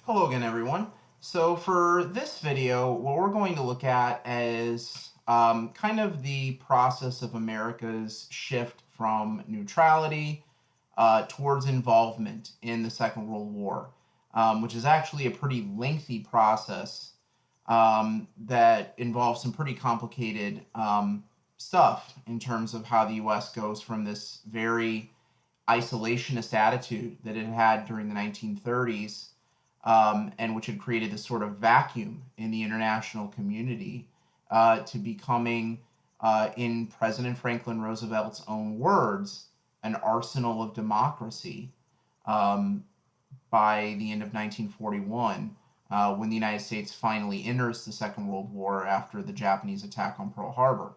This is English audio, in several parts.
Hello again, everyone. So for this video, what we're going to look at is kind of the process of America's shift from neutrality towards involvement in the Second World War, which is actually a pretty lengthy process that involves some pretty complicated stuff in terms of how the U.S. goes from this very isolationist attitude that it had during the 1930s, and which had created this sort of vacuum in the international community, to becoming, in President Franklin Roosevelt's own words, an arsenal of democracy um, by the end of 1941, when the United States finally enters the Second World War after the Japanese attack on Pearl Harbor.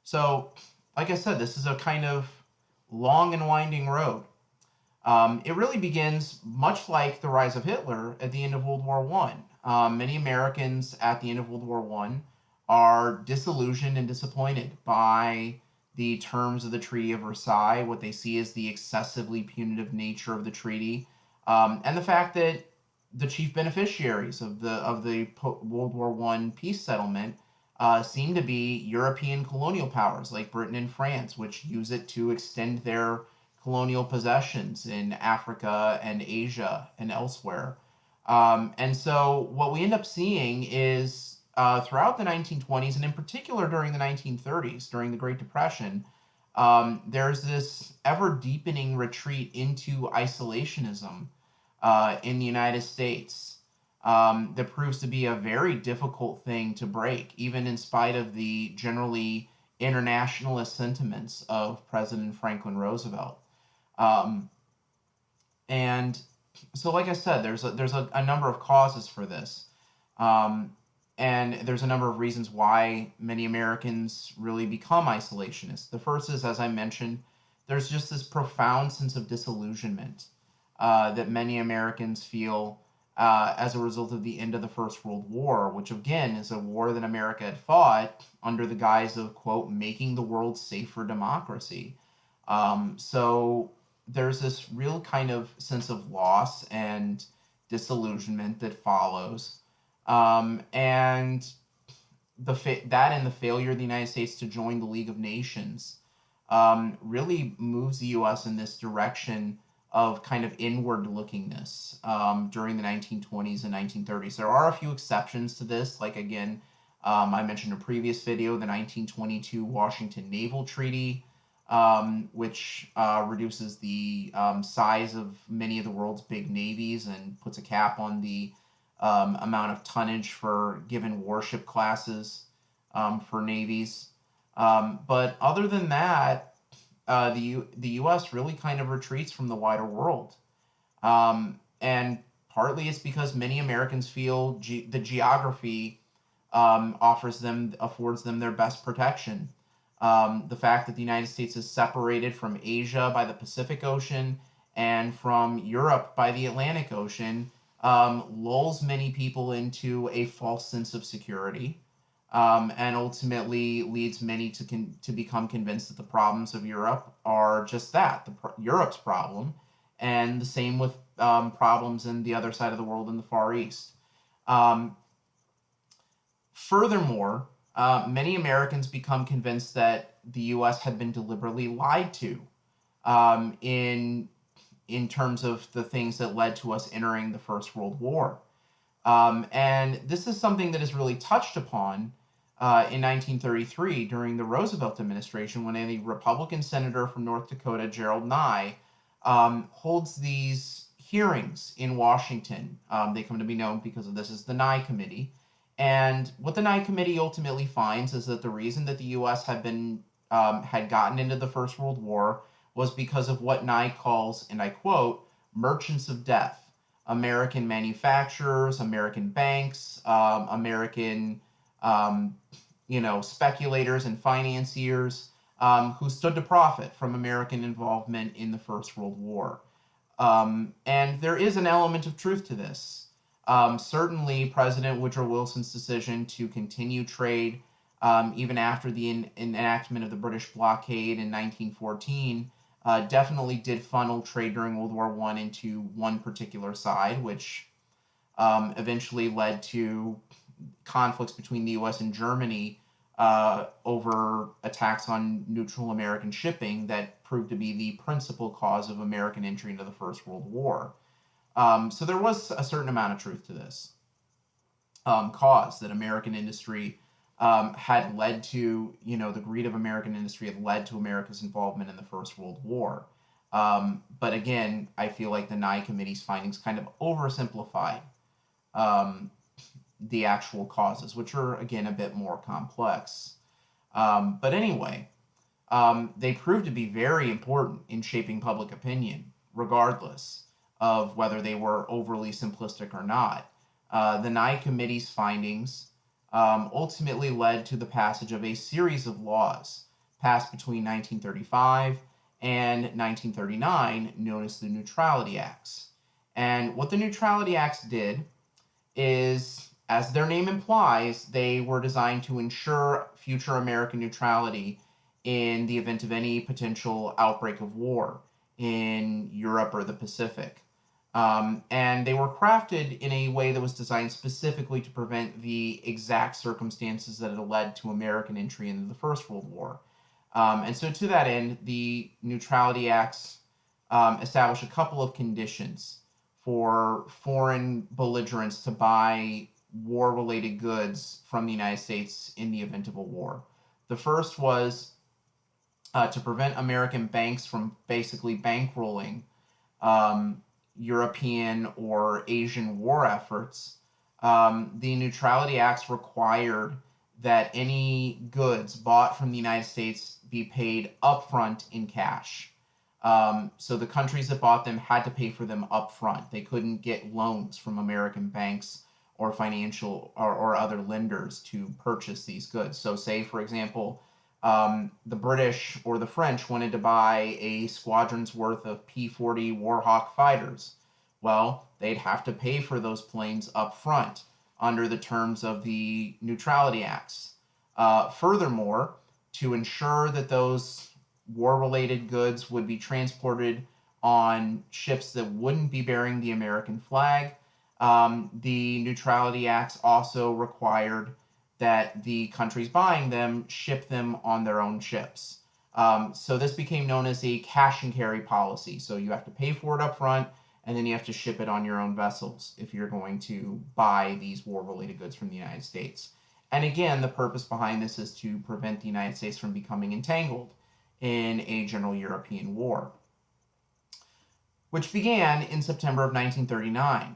So, like I said, this is a kind of long and winding road. It really begins much like the rise of Hitler at the end of World War One. Many Americans at the end of World War One are disillusioned and disappointed by the terms of the Treaty of Versailles, what they see as the excessively punitive nature of the treaty, and the fact that the chief beneficiaries of the World War One peace settlement seem to be European colonial powers like Britain and France, which use it to extend their colonial possessions in Africa and Asia and elsewhere. And so what we end up seeing is throughout the 1920s, and in particular during the 1930s, during the Great Depression, there's this ever deepening retreat into isolationism in the United States, that proves to be a very difficult thing to break, even in spite of the generally internationalist sentiments of President Franklin Roosevelt. Um, and so, like I said, there's a number of causes for this, um, and there's a number of reasons why many Americans really become isolationists. The first is, as I mentioned, there's just this profound sense of disillusionment that many Americans feel as a result of the end of the First World War, which again is a war that America had fought under the guise of, quote, making the world safe for democracy. So there's this real kind of sense of loss and disillusionment that follows. And that and the failure of the United States to join the League of Nations really moves the U.S. in this direction of kind of inward lookingness during the 1920s and 1930s. There are a few exceptions to this, like again, I mentioned in a previous video, the 1922 Washington Naval Treaty, which reduces the size of many of the world's big navies and puts a cap on the amount of tonnage for given warship classes for navies. But other than that, the U.S. really kind of retreats from the wider world. And partly it's because many Americans feel the geography affords them their best protection. The fact that the United States is separated from Asia by the Pacific Ocean and from Europe by the Atlantic Ocean lulls many people into a false sense of security, and ultimately leads many to become convinced that the problems of Europe are just that, Europe's problem, and the same with problems in the other side of the world in the Far East. Um, Furthermore, many Americans become convinced that the U.S. had been deliberately lied to um, in in terms of the things that led to us entering the First World War. And this is something that is really touched upon in 1933 during the Roosevelt administration when a Republican senator from North Dakota, Gerald Nye, holds these hearings in Washington. They come to be known because of this as the Nye Committee. And what the Nye Committee ultimately finds is that the reason that the U.S. had gotten into the First World War was because of what Nye calls, and I quote, merchants of death. American manufacturers, American banks, American, um, speculators and financiers who stood to profit from American involvement in the First World War. And there is an element of truth to this. Certainly, President Woodrow Wilson's decision to continue trade even after the enactment of the British blockade in 1914 definitely did funnel trade during World War I into one particular side, which eventually led to conflicts between the U.S. and Germany over attacks on neutral American shipping that proved to be the principal cause of American entry into the First World War. So there was a certain amount of truth to this cause that American industry had led to, the greed of American industry had led to America's involvement in the First World War. But again, I feel like the Nye Committee's findings kind of oversimplified um, the actual causes, which are, again, a bit more complex. But anyway, they proved to be very important in shaping public opinion, regardless of whether they were overly simplistic or not. The Nye Committee's findings ultimately led to the passage of a series of laws passed between 1935 and 1939, known as the Neutrality Acts. And what the Neutrality Acts did is, as their name implies, they were designed to ensure future American neutrality in the event of any potential outbreak of war in Europe or the Pacific. And they were crafted in a way that was designed specifically to prevent the exact circumstances that had led to American entry into the First World War. And so, to that end, the Neutrality Acts establish a couple of conditions for foreign belligerents to buy war-related goods from the United States in the event of a war. The first was to prevent American banks from basically bankrolling European or Asian war efforts. The Neutrality Acts required that any goods bought from the United States be paid upfront in cash. So the countries that bought them had to pay for them upfront. They couldn't get loans from American banks or financial or other lenders to purchase these goods. So, say, for example, the British or the French wanted to buy a squadron's worth of P-40 Warhawk fighters. Well, they'd have to pay for those planes up front under the terms of the Neutrality Acts. Furthermore, to ensure that those war-related goods would be transported on ships that wouldn't be bearing the American flag, the Neutrality Acts also required that the countries buying them ship them on their own ships. So this became known as a cash and carry policy. So you have to pay for it up front, and then you have to ship it on your own vessels if you're going to buy these war-related goods from the United States. And again, the purpose behind this is to prevent the United States from becoming entangled in a general European war, which began in September of 1939.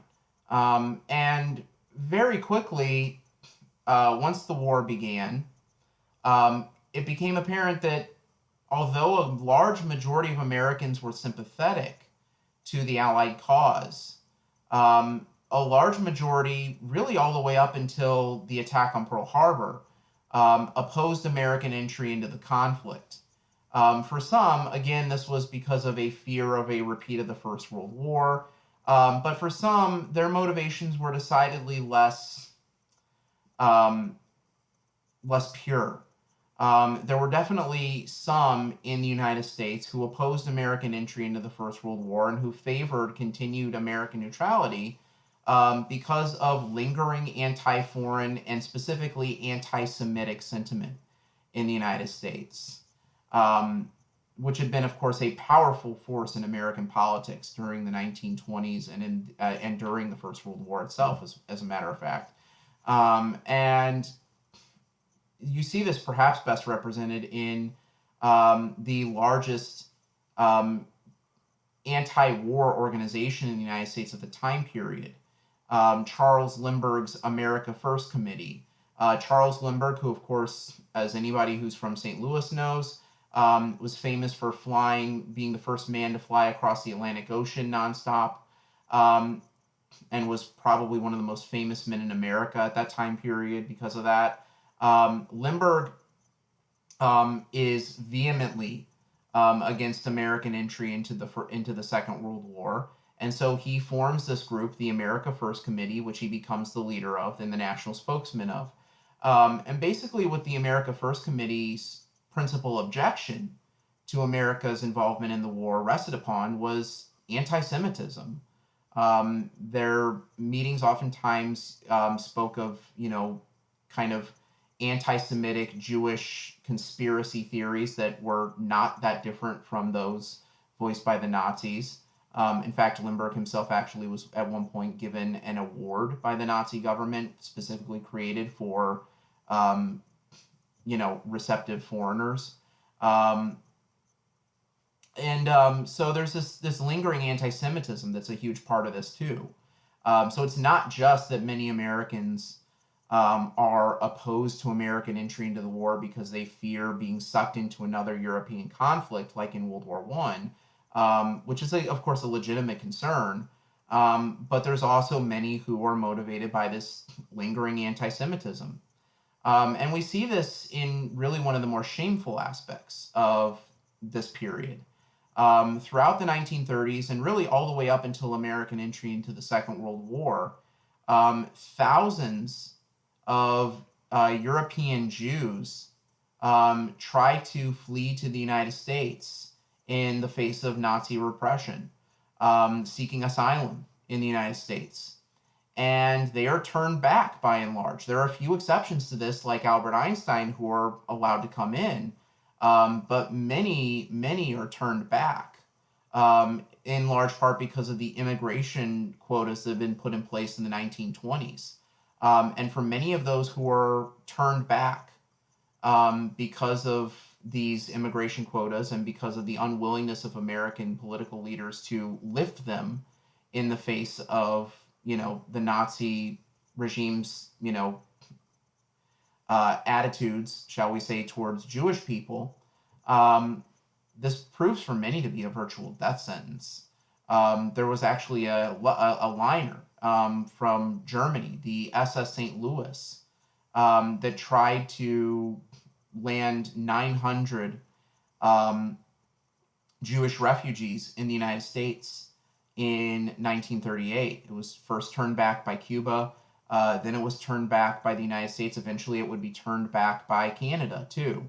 And very quickly, once the war began, it became apparent that although a large majority of Americans were sympathetic to the Allied cause, a large majority, really all the way up until the attack on Pearl Harbor, opposed American entry into the conflict. For some, again, this was because of a fear of a repeat of the First World War. But for some, their motivations were decidedly less pure. There were definitely some in the United States who opposed American entry into the First World War and who favored continued American neutrality because of lingering anti-foreign and specifically anti-Semitic sentiment in the United States, which had been, of course, a powerful force in American politics during the 1920s and during the First World War itself, as a matter of fact. And you see this perhaps best represented in the largest anti-war organization in the United States at the time period, Charles Lindbergh's America First Committee. Charles Lindbergh, who, of course, as anybody who's from St. Louis knows, was famous for being the first man to fly across the Atlantic Ocean nonstop, and was probably one of the most famous men in America at that time period because of that. Lindbergh is vehemently against American entry into the Second World War, and so he forms this group, the America First Committee, which he becomes the leader of and the national spokesman of. And basically, what the America First Committee's principal objection to America's involvement in the war rested upon was anti-Semitism. Their meetings oftentimes spoke of, kind of anti-Semitic Jewish conspiracy theories that were not that different from those voiced by the Nazis. In fact, Lindbergh himself actually was at one point given an award by the Nazi government specifically created for, um, receptive foreigners. Um, and so there's this lingering anti-Semitism that's a huge part of this too. So it's not just that many Americans are opposed to American entry into the war because they fear being sucked into another European conflict, like in World War One, which is, of course, a legitimate concern. But there's also many who are motivated by this lingering anti-Semitism. And we see this in really one of the more shameful aspects of this period. Throughout the 1930s and really all the way up until American entry into the Second World War, thousands of European Jews try to flee to the United States in the face of Nazi repression, seeking asylum in the United States. And they are turned back by and large. There are a few exceptions to this, like Albert Einstein, who are allowed to come in, but many are turned back, in large part because of the immigration quotas that have been put in place in the 1920s. And for many of those who are turned back because of these immigration quotas and because of the unwillingness of American political leaders to lift them in the face of, the Nazi regime's, attitudes, shall we say, towards Jewish people, um, this proves for many to be a virtual death sentence. There was actually a liner from Germany, the SS St. Louis, that tried to land 900 um, Jewish refugees in the United States in 1938. It was first turned back by Cuba, then it was turned back by the United States. Eventually, it would be turned back by Canada too.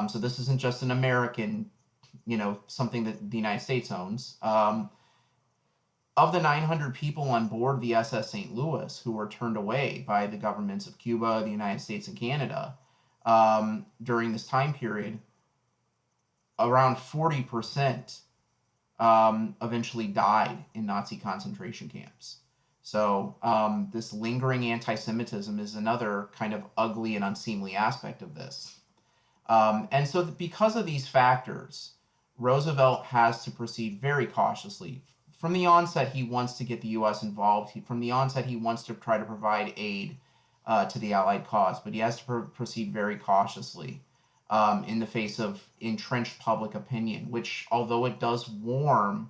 So this isn't just an American, something that the United States owns. Of the 900 people on board the SS St. Louis who were turned away by the governments of Cuba, the United States, and Canada during this time period, around 40% eventually died in Nazi concentration camps. So this lingering anti-Semitism is another kind of ugly and unseemly aspect of this. And so because of these factors, Roosevelt has to proceed very cautiously. From the onset, he wants to get the U.S. involved. From the onset, he wants to try to provide aid to the Allied cause, but he has to proceed very cautiously in the face of entrenched public opinion, which, although it does warm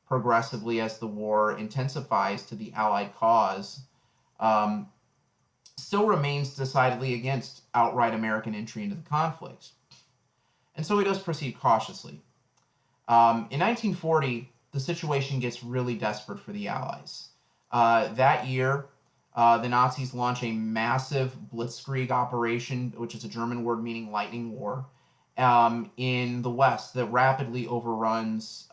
progressively as the war intensifies to the Allied cause, um, still remains decidedly against outright American entry into the conflict. And so he does proceed cautiously. In 1940, the situation gets really desperate for the Allies. That year, the Nazis launch a massive blitzkrieg operation, which is a German word meaning lightning war, in the West that rapidly overruns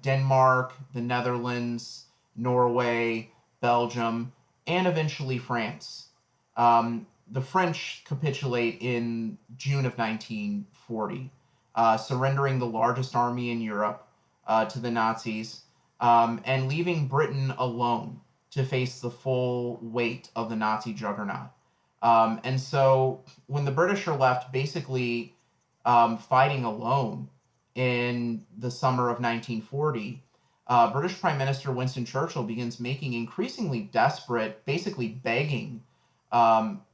Denmark, the Netherlands, Norway, Belgium, and eventually France. The French capitulate in June of 1940, surrendering the largest army in Europe to the Nazis, and leaving Britain alone to face the full weight of the Nazi juggernaut. And so when the British are left basically fighting alone in the summer of 1940, British Prime Minister Winston Churchill begins making increasingly desperate, basically begging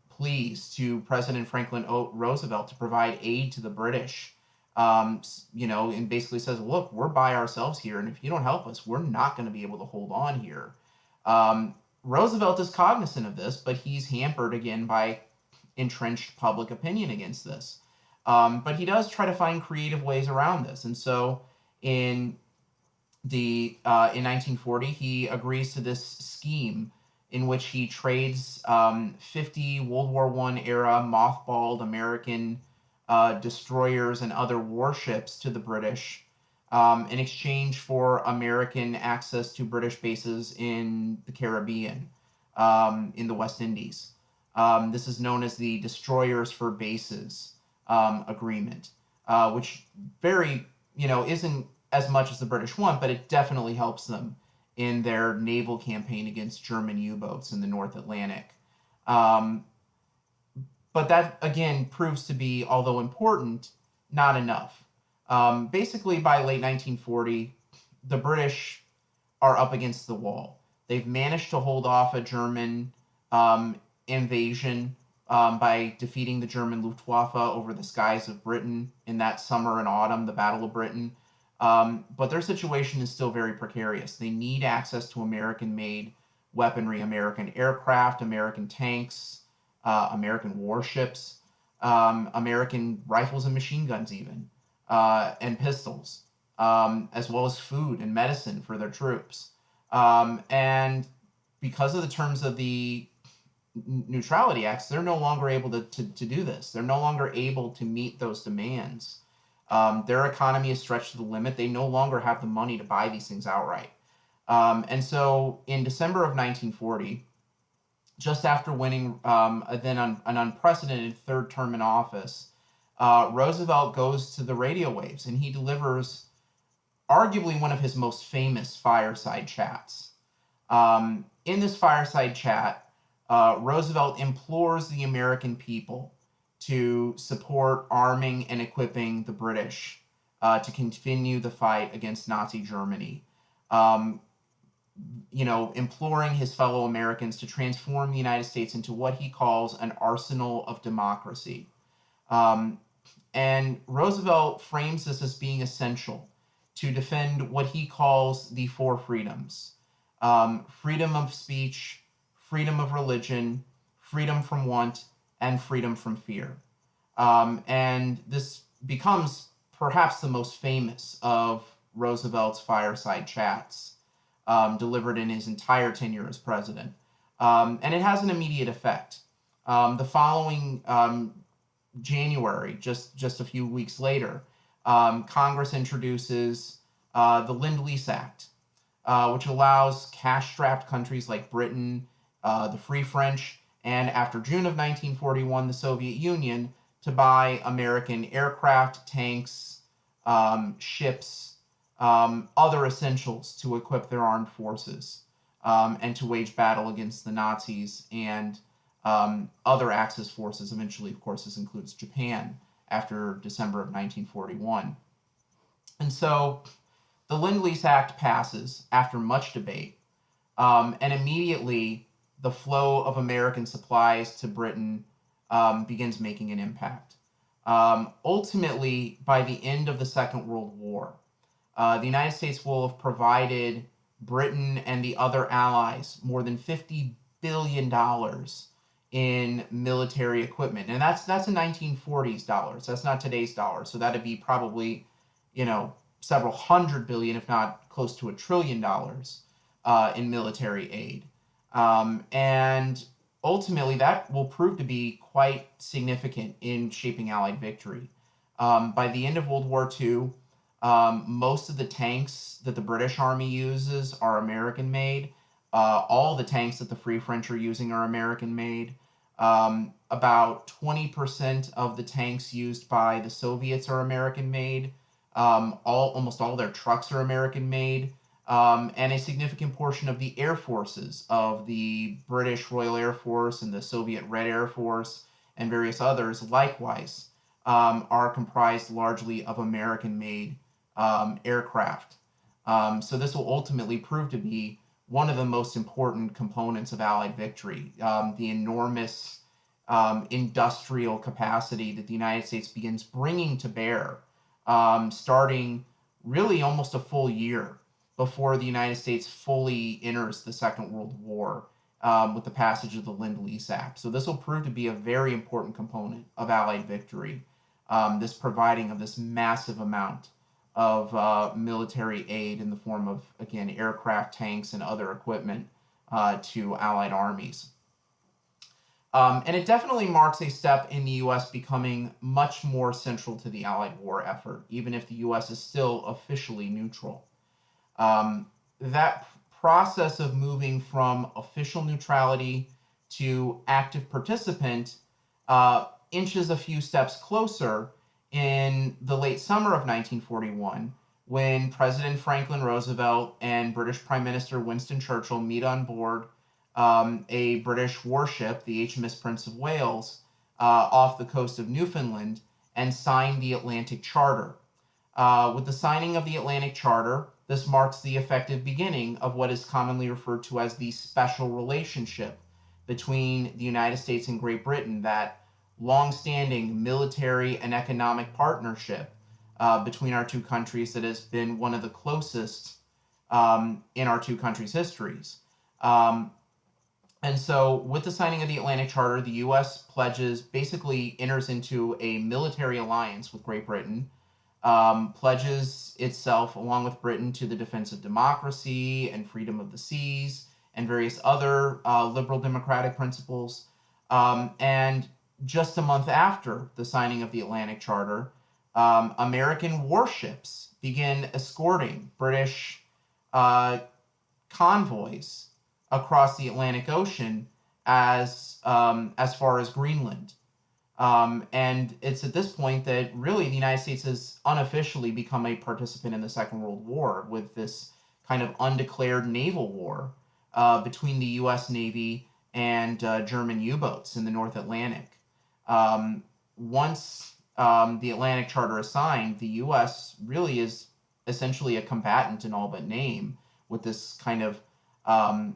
pleas to President Franklin Roosevelt to provide aid to the British. And basically says, look, we're by ourselves here, and if you don't help us, we're not going to be able to hold on here. Roosevelt is cognizant of this, but he's hampered again by entrenched public opinion against this. But he does try to find creative ways around this, and so in 1940, he agrees to this scheme in which he trades 50 World War I era mothballed American destroyers and other warships to the British in exchange for American access to British bases in the Caribbean, in the West Indies. This is known as the Destroyers for Bases agreement, which very, isn't as much as the British want, but it definitely helps them in their naval campaign against German U-boats in the North Atlantic. Um, but that, again, proves to be, although important, not enough. Basically, by late 1940, the British are up against the wall. They've managed to hold off a German um, invasion by defeating the German Luftwaffe over the skies of Britain in that summer and autumn, the Battle of Britain. But their situation is still very precarious. They need access to American made weaponry, American aircraft, American tanks, American warships, American rifles and machine guns, even, and pistols, as well as food and medicine for their troops. And because of the terms of the Neutrality Acts, they're no longer able to do this. They're no longer able to meet those demands. Their economy is stretched to the limit. They no longer have the money to buy these things outright. And so in December of 1940, just after winning an unprecedented third term in office, Roosevelt goes to the radio waves and he delivers arguably one of his most famous fireside chats. In this fireside chat, Roosevelt implores the American people to support arming and equipping the British to continue the fight against Nazi Germany. Um, imploring his fellow Americans to transform the United States into what he calls an arsenal of democracy. Um, and Roosevelt frames this as being essential to defend what he calls the four freedoms: freedom of speech, freedom of religion, freedom from want, and freedom from fear. And this becomes perhaps the most famous of Roosevelt's fireside chats, delivered in his entire tenure as president. And it has an immediate effect. The following January, just a few weeks later, Congress introduces the Lend-Lease Act, which allows cash-strapped countries like Britain, the Free French, and after June of 1941, the Soviet Union, to buy American aircraft, tanks, ships, other essentials to equip their armed forces, and to wage battle against the Nazis and other Axis forces. Eventually, of course, this includes Japan after December of 1941. And so the Lend-Lease Act passes after much debate, and immediately the flow of American supplies to Britain begins making an impact. Ultimately, by the end of the Second World War, the United States will have provided Britain and the other allies more than $50 billion in military equipment. And that's in 1940s dollars. That's not today's dollars. So that'd be probably, several hundred billion, if not close to $1 trillion in military aid. And ultimately, that will prove to be quite significant in shaping Allied victory. By the end of World War II, most of the tanks that the British Army uses are American made. All the tanks that the Free French are using are American made. About 20% of the tanks used by the Soviets are American made. Almost all their trucks are American made. And a significant portion of the air forces of the British Royal Air Force and the Soviet Red Air Force and various others likewise are comprised largely of American-made aircraft. So this will ultimately prove to be one of the most important components of Allied victory, the enormous industrial capacity that the United States begins bringing to bear, starting really almost a full year before the United States fully enters the Second World War with the passage of the Lend-Lease Act. So this will prove to be a very important component of Allied victory, this providing of this massive amount of military aid in the form of, again, aircraft, tanks, and other equipment to Allied armies. And it definitely marks a step in the U.S. becoming much more central to the Allied war effort, even if the U.S. is still officially neutral. Um, that process of moving from official neutrality to active participant inches a few steps closer in the late summer of 1941 when President Franklin Roosevelt and British Prime Minister Winston Churchill meet on board a British warship, the HMS Prince of Wales, off the coast of Newfoundland, and sign the Atlantic Charter. With the signing of the Atlantic Charter, this marks the effective beginning of what is commonly referred to as the special relationship between the United States and Great Britain, that long-standing military and economic partnership between our two countries that has been one of the closest in our two countries' histories. Um, and so, with the signing of the Atlantic Charter, the U.S. basically enters into a military alliance with Great Britain, pledges itself, along with Britain, to the defense of democracy and freedom of the seas and various other liberal democratic principles. And just a month after the signing of the Atlantic Charter, American warships begin escorting British uh, convoys across the Atlantic Ocean as far as Greenland. And it's at this point that really the United States has unofficially become a participant in the Second World War with this kind of undeclared naval war between the U.S. Navy and German U-boats in the North Atlantic. Once the Atlantic Charter is signed, the U.S. really is essentially a combatant in all but name with this kind of, um,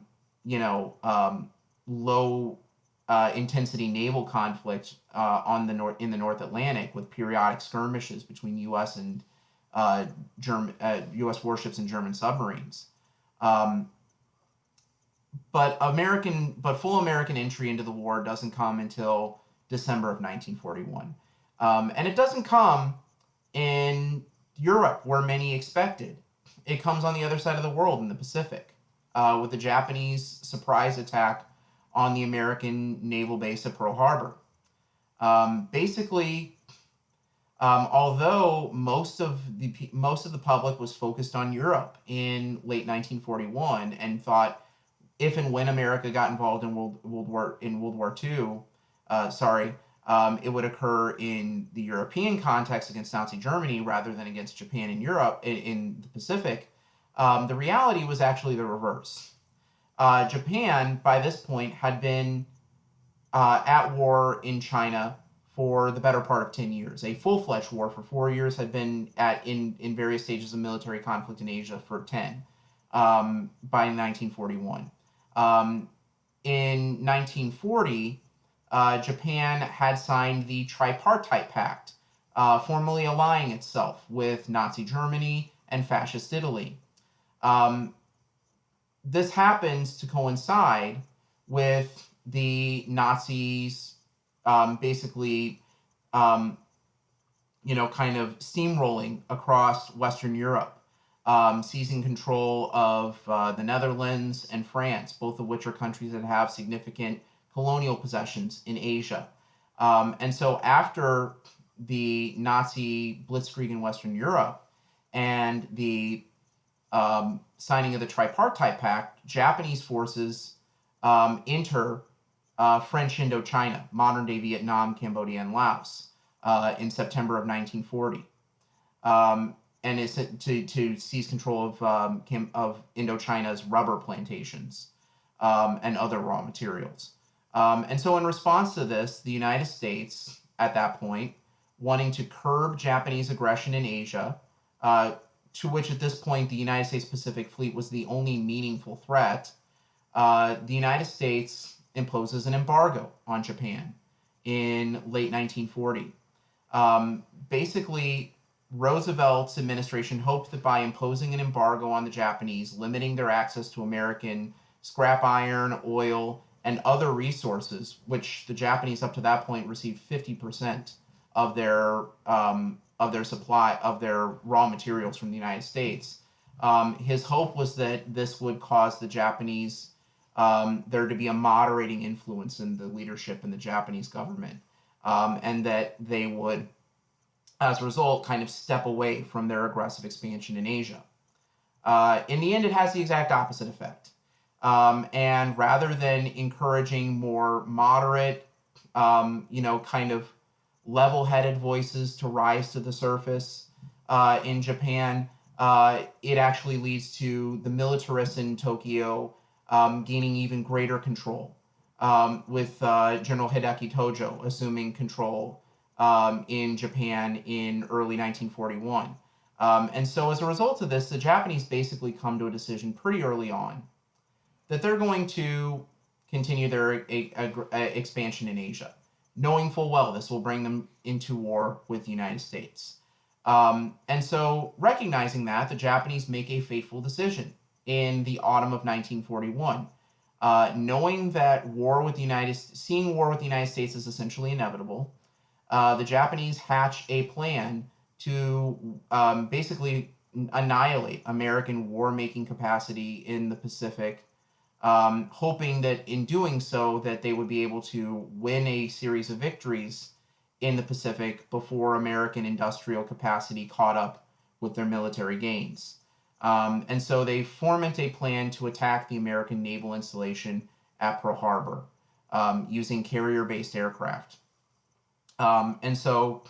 low intensity naval conflict in the North Atlantic with periodic skirmishes between U.S. and U.S. warships and German submarines. Um, but full American entry into the war doesn't come until December of 1941, and it doesn't come in Europe where many expected. It comes on the other side of the world in the Pacific, with the Japanese surprise attack on the American naval base at Pearl Harbor. Basically, although most of the public was focused on Europe in late 1941 and thought if and when America got involved in World War II, it would occur in the European context against Nazi Germany rather than against Japan and Europe in the Pacific. The reality was actually the reverse. Japan, by this point, had been at war in China for the better part of 10 years. A full-fledged war for 4 years, had been in various stages of military conflict in Asia for 10 by 1941. In 1940, Japan had signed the Tripartite Pact, formally allying itself with Nazi Germany and Fascist Italy. Um, this happens to coincide with the Nazis basically, um, kind of steamrolling across Western Europe, seizing control of the Netherlands and France, both of which are countries that have significant colonial possessions in Asia. And so after the Nazi blitzkrieg in Western Europe and the signing of the Tripartite Pact, Japanese forces enter French Indochina, modern day Vietnam, Cambodia, and Laos, in September of 1940. And is to seize control of Indochina's rubber plantations and other raw materials. And so, in response to this, the United States, at that point, wanting to curb Japanese aggression in Asia, to which at this point the United States Pacific Fleet was the only meaningful threat, the United States imposes an embargo on Japan in late 1940. Basically, Roosevelt's administration hoped that by imposing an embargo on the Japanese, limiting their access to American scrap iron, oil, and other resources, which the Japanese up to that point received 50% of their supply of their raw materials from the United States. His hope was that this would cause the Japanese there to be a moderating influence in the leadership in the Japanese government, and that they would, as a result, kind of step away from their aggressive expansion in Asia. In the end, it has the exact opposite effect. And rather than encouraging more moderate, kind of level-headed voices to rise to the surface in Japan, it actually leads to the militarists in Tokyo gaining even greater control, with General Hideki Tojo assuming control in Japan in early 1941. And so as a result of this, the Japanese basically come to a decision pretty early on that they're going to continue their expansion in Asia, knowing full well this will bring them into war with the United States. And so, recognizing that, the Japanese make a fateful decision in the autumn of 1941, knowing that seeing war with the United States is essentially inevitable. The Japanese hatch a plan to basically annihilate American war-making capacity in the Pacific, hoping that in doing so that they would be able to win a series of victories in the Pacific before American industrial capacity caught up with their military gains. And so they foment a plan to attack the American naval installation at Pearl Harbor using carrier-based aircraft. And so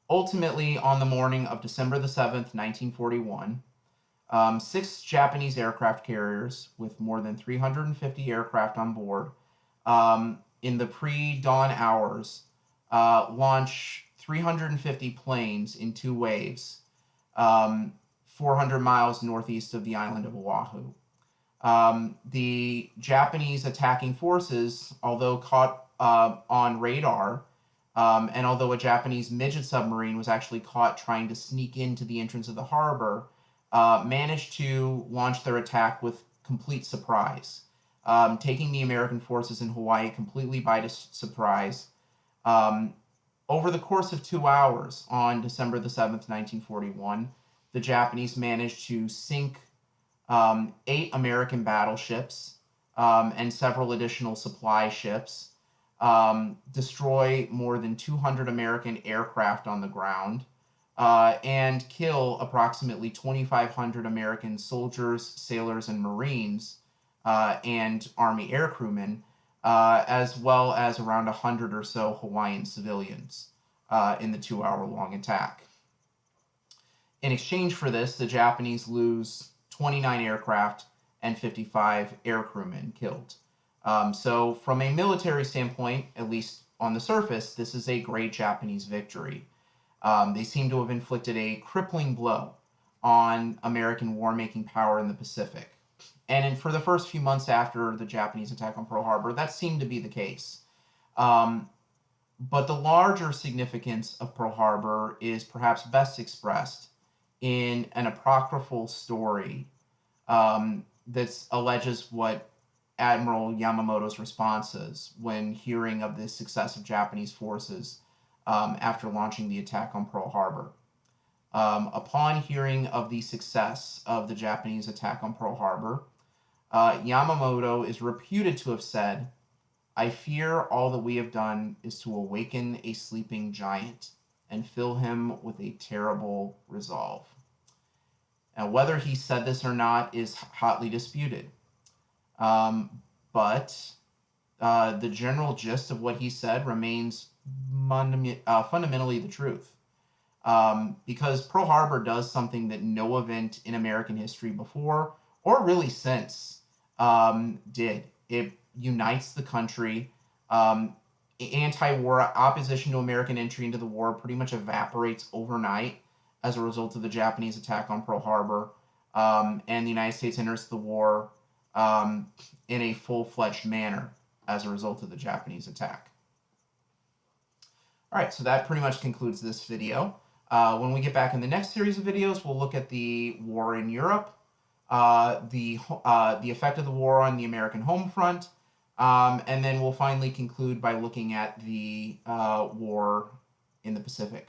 ultimately, on the morning of December the 7th, 1941, 6 Japanese aircraft carriers with more than 350 aircraft on board in the pre-dawn hours launch 350 planes in 2 waves 400 miles northeast of the island of Oahu. The Japanese attacking forces, although caught on radar, and although a Japanese midget submarine was actually caught trying to sneak into the entrance of the harbor, managed to launch their attack with complete surprise, taking the American forces in Hawaii completely by surprise. Over the course of 2 hours on December the 7th, 1941, the Japanese managed to sink 8 American battleships and several additional supply ships, destroy more than 200 American aircraft on the ground, and kill approximately 2,500 American soldiers, sailors, and Marines, and Army air crewmen, as well as around 100 or so Hawaiian civilians in the 2-hour-long attack. In exchange for this, the Japanese lose 29 aircraft and 55 air crewmen killed. So from a military standpoint, at least on the surface, this is a great Japanese victory. They seem to have inflicted a crippling blow on American war-making power in the Pacific. And for the first few months after the Japanese attack on Pearl Harbor, that seemed to be the case. But the larger significance of Pearl Harbor is perhaps best expressed in an apocryphal story that alleges what Admiral Yamamoto's response is when hearing of the success of Japanese forces after launching the attack on Pearl Harbor. Upon hearing of the success of the Japanese attack on Pearl Harbor, Yamamoto is reputed to have said, "I fear all that we have done is to awaken a sleeping giant and fill him with a terrible resolve." Now, whether he said this or not is hotly disputed. But the general gist of what he said remains fundamentally the truth. Because Pearl Harbor does something that no event in American history before, or really since, did. It unites the country. Anti-war opposition to American entry into the war pretty much evaporates overnight as a result of the Japanese attack on Pearl Harbor, and the United States enters the war in a full-fledged manner as a result of the Japanese attack. All right, so that pretty much concludes this video. When we get back in the next series of videos, we'll look at the war in Europe, the effect of the war on the American home front, and then we'll finally conclude by looking at the war in the Pacific.